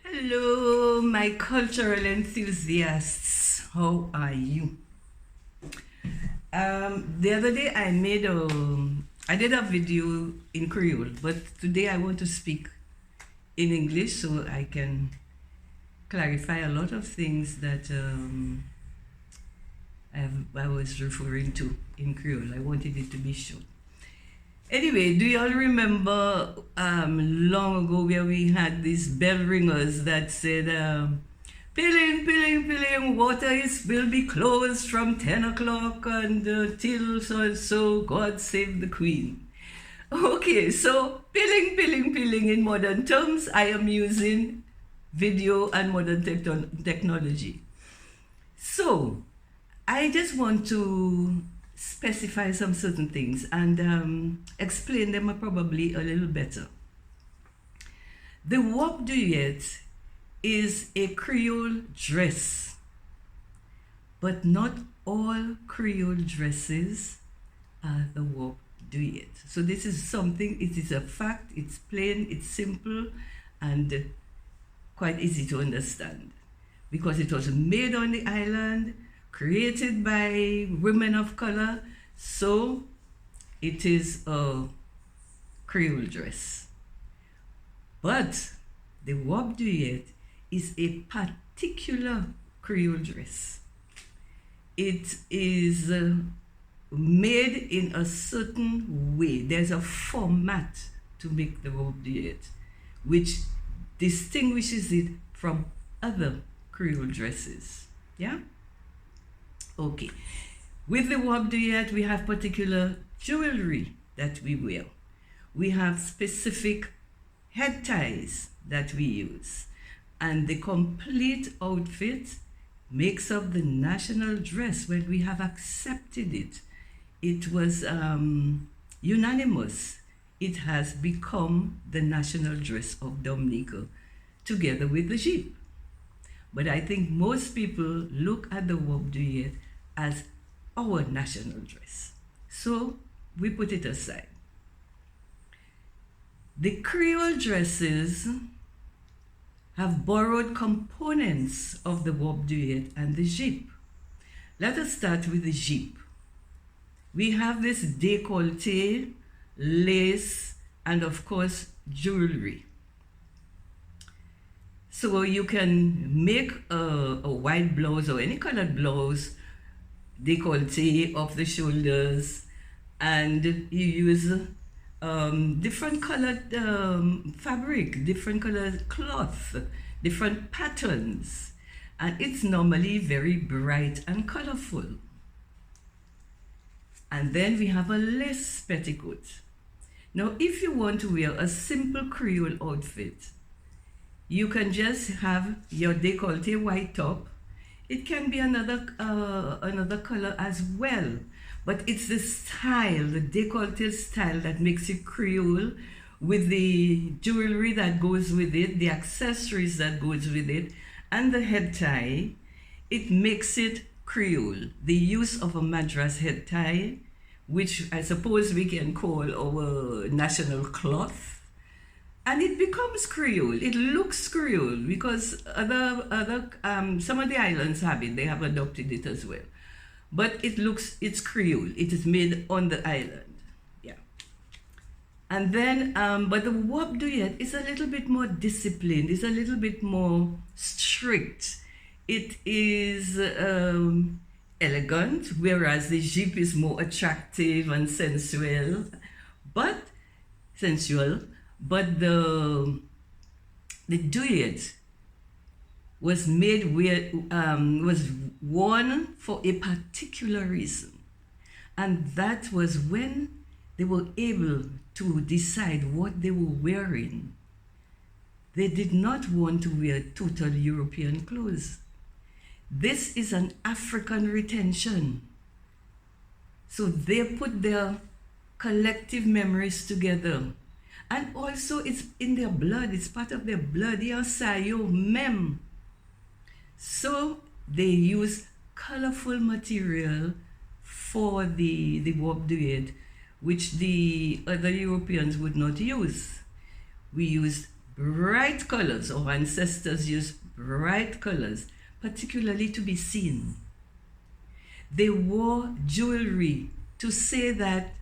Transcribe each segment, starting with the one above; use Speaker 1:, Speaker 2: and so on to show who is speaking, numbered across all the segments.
Speaker 1: Hello, my cultural enthusiasts. How are you? The other day I did a video in Creole, but today I want to speak in English so I can clarify a lot of things that I was referring to in Creole. I wanted it to be short. Anyway, do you all remember long ago where we had these bell ringers that said, pilling, pilling, pilling, water will be closed from 10 o'clock until so, God save the Queen. Okay, so pilling, pilling, pilling in modern terms, I am using video and modern technology. So, I just want to specify some certain things and explain them probably a little better. The Wob Dwiyèt is a Creole dress, but not all Creole dresses are the Wob Dwiyèt. So this is something, it is a fact, it's plain, it's simple, and quite easy to understand because it was made on the island, created by women of color, so it is a Creole dress. But the Wob Dwiyèt is a particular Creole dress. It is made in a certain way. There's a format to make the Wob Dwiyèt, which distinguishes it from other Creole dresses. Yeah? Okay, with the Wob Dwiyèt, we have particular jewelry that we wear. We have specific head ties that we use. And the complete outfit makes up the national dress when we have accepted it. It was unanimous. It has become the national dress of Dominica, together with the Jeep. But I think most people look at the Wob Dwiyèt as our national dress. So we put it aside. The Creole dresses have borrowed components of the Wob Dwiyèt and the Jeep. Let us start with the Jeep. We have this décolleté, lace, and of course, jewelry. So you can make a white blouse or any colored blouse, décolleté off the shoulders, and you use different colored fabric, different colored cloth, different patterns, and it's normally very bright and colorful. And then we have a lace petticoat. Now, if you want to wear a simple Creole outfit, you can just have your décolleté white top. It can be another color as well, but it's the style, the décolleté style that makes it Creole, with the jewelry that goes with it, the accessories that goes with it, and the head tie. It makes it Creole. The use of a Madras head tie, which I suppose we can call our national cloth, and it becomes Creole. It looks Creole because some of the islands have it. They have adopted it as well. But it's Creole. It is made on the island. Yeah. And then, but the Wob Dwiyèt is a little bit more disciplined. It's a little bit more strict. It is elegant, whereas the Jeep is more attractive and sensual. But the Dwiyèt was made where was worn for a particular reason, and that was when they were able to decide what they were wearing. They did not want to wear total European clothes. This is an African retention. So they put their collective memories together. And also it's in their blood, it's part of their blood. Sayo mem. So they use colorful material for the Wob Dwiyèt, which the other Europeans would not use. We used bright colors. Our ancestors used bright colors, particularly to be seen. They wore jewelry to say that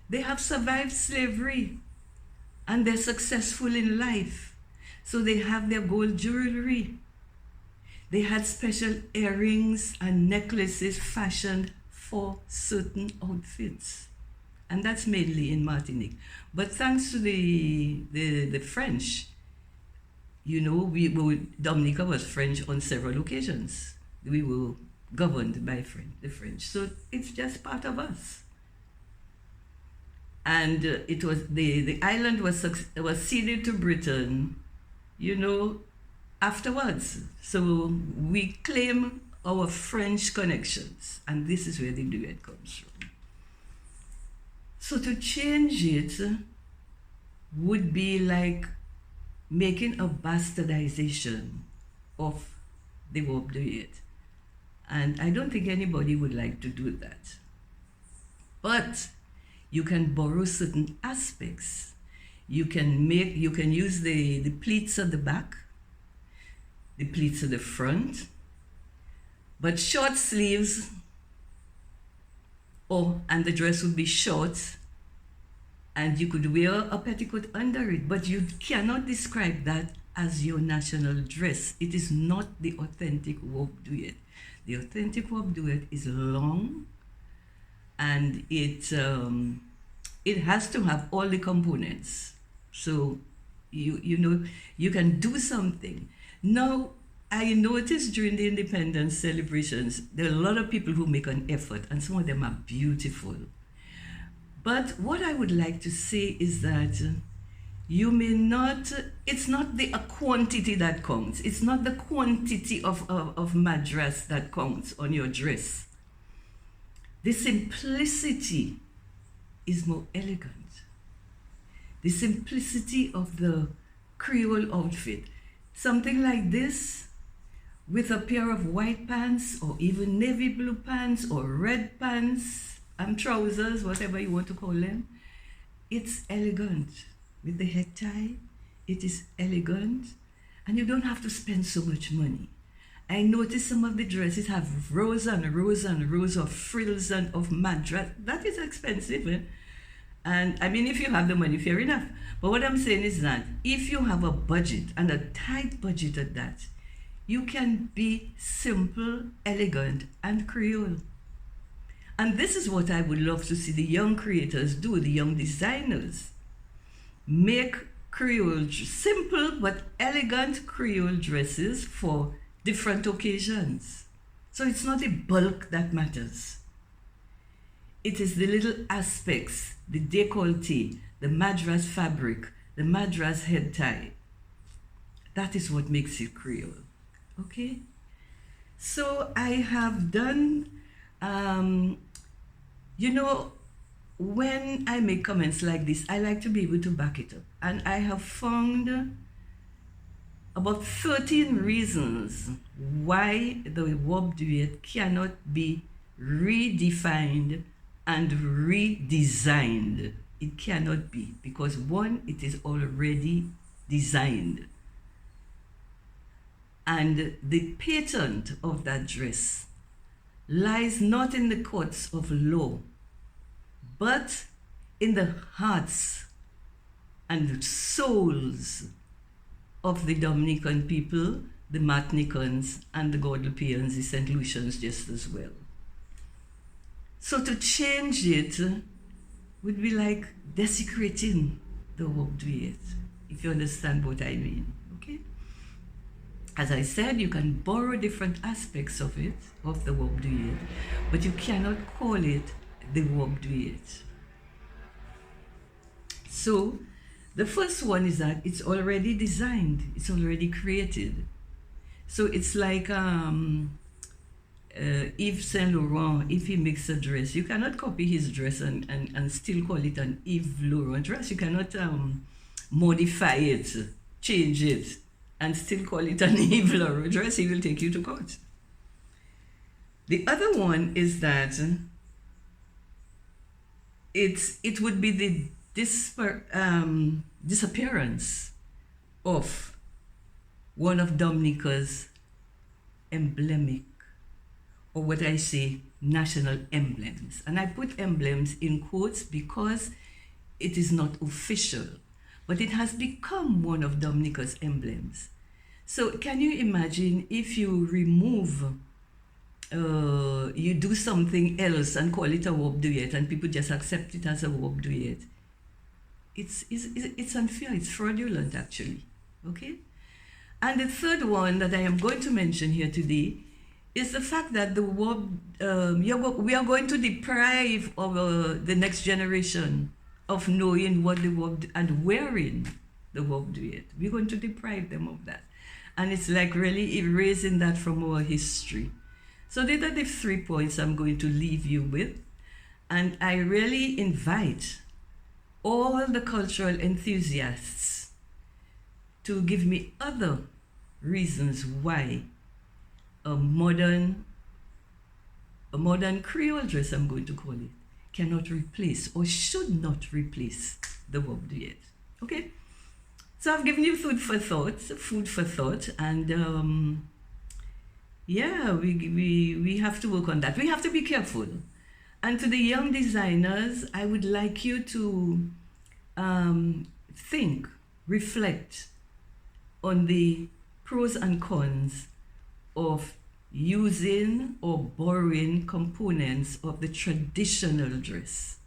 Speaker 1: they have survived slavery and they're successful in life. So they have their gold jewelry. They had special earrings and necklaces fashioned for certain outfits. And that's mainly in Martinique. But thanks to the French, Dominica was French on several occasions. We were governed by the French. So it's just part of us. And it was the island was ceded to Britain, afterwards. So we claim our French connections, and this is where the duet comes from. So to change it would be like making a bastardization of the Wob Dwiyèt. And I don't think anybody would like to do that. But you can borrow certain aspects. You can use the pleats at the back, the pleats at the front, but short sleeves, and the dress would be short, and you could wear a petticoat under it, but you cannot describe that as your national dress. It is not the authentic Wob Dwiyèt. The authentic Wob Dwiyèt is long, and it has to have all the components. So you can do something. Now, I noticed during the independence celebrations, there are a lot of people who make an effort, and some of them are beautiful. But what I would like to say is that you may not, it's not the quantity that counts. It's not the quantity of madras that counts on your dress. The simplicity is more elegant. The simplicity of the Creole outfit. Something like this with a pair of white pants or even navy blue pants or red pants and trousers, whatever you want to call them. It's elegant. With the head tie, it is elegant, and you don't have to spend so much money. I noticed some of the dresses have rows and rows and rows of frills and of madras. That is expensive, eh? And I mean, if you have the money, fair enough. But what I'm saying is that if you have a budget, and a tight budget at that, you can be simple, elegant, and Creole. And this is what I would love to see the young creators do, the young designers. Make Creole, simple but elegant Creole dresses for different occasions. So it's not the bulk that matters. It is the little aspects, the décolleté, the madras fabric, the madras head tie. That is what makes it Creole. Okay? So I have done, when I make comments like this, I like to be able to back it up. And I have found about 13 reasons why the Wob Dwiyèt cannot be redefined and redesigned. It cannot be, because one, it is already designed. And the patent of that dress lies not in the courts of law, but in the hearts and souls of the Dominican people, the Martinicans, and the Guadeloupeans, the St. Lucians just as well. So to change it would be like desecrating the Wob Dwiyèt, if you understand what I mean, okay? As I said, you can borrow different aspects of it, of the Wob Dwiyèt, but you cannot call it the Wob Dwiyèt. So, the first one is that it's already designed, it's already created. So it's like Yves Saint Laurent, if he makes a dress, you cannot copy his dress and still call it an Yves Laurent dress. You cannot modify it, change it, and still call it an Yves Laurent dress. He will take you to court. The other one is that it would be the disappearance of one of Dominica's emblemic, or what I say, national emblems. And I put emblems in quotes because it is not official, but it has become one of Dominica's emblems. So can you imagine if you remove, you do something else and call it a Wob Dwiyèt and people just accept it as a Wob Dwiyèt? It's unfair, it's fraudulent actually, okay? And the third one that I am going to mention here today is the fact that the Wob, we are going to deprive the next generation of knowing what the Wob and wearing the Wob Dwiyèt. We're going to deprive them of that. And it's like really erasing that from our history. So these are the 3 points I'm going to leave you with. And I really invite all the cultural enthusiasts to give me other reasons why a modern Creole dress, I'm going to call it, cannot replace or should not replace the Wob Dwiyèt. Okay? So I've given you food for thought, and yeah, we have to work on that. We have to be careful. And to the young designers, I would like you to think, reflect on the pros and cons of using or borrowing components of the traditional dress.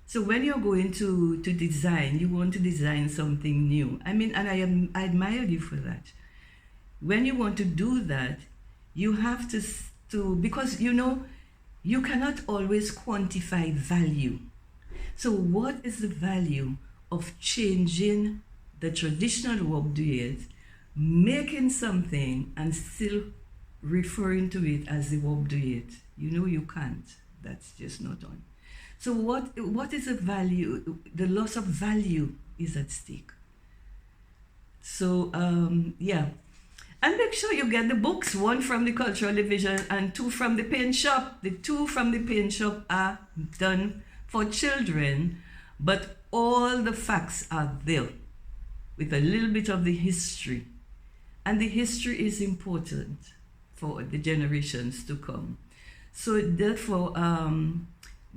Speaker 1: So when you're going to design, you want to design something new. I mean, and I admire you for that. When you want to do that, you have to because you cannot always quantify value. So what is the value of changing the traditional Wob Dwiyèt, making something and still referring to it as the Wob Dwiyèt? You can't. That's just not on. So what is the value? The loss of value is at stake. So yeah. And make sure you get the books, 1 from the Cultural Division and 2 from the Paint Shop. The 2 from the Paint Shop are done for children, but all the facts are there with a little bit of the history. And the history is important for the generations to come. So therefore,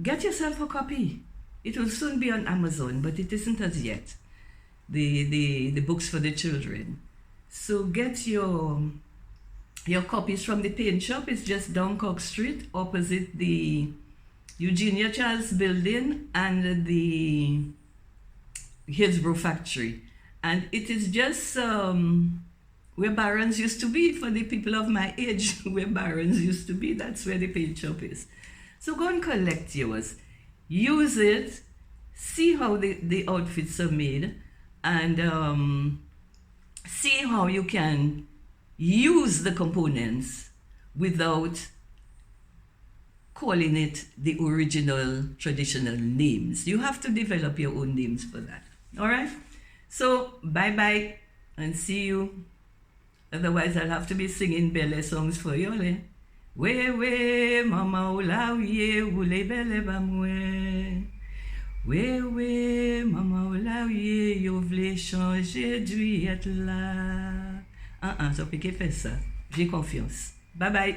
Speaker 1: get yourself a copy. It will soon be on Amazon, but it isn't as yet. The books for the children. So get your copies from the Paint Shop. It's just down Cork Street, opposite the Eugenia Charles building and the Hillsborough factory. And it is just where Barron's used to be for the people of my age, where Barron's used to be. That's where the Paint Shop is. So go and collect yours. Use it. See how the outfits are made. And see how you can use the components without calling it the original traditional names. You have to develop your own names for that. All right? So, bye-bye and see you. Otherwise, I'll have to be singing Bele songs for you. We, mama olawiye, wule bele bamwe. We, mama olawiye, yo vle changer Dwiyèt la. Ça peut faire ça. J'ai confiance. Bye bye.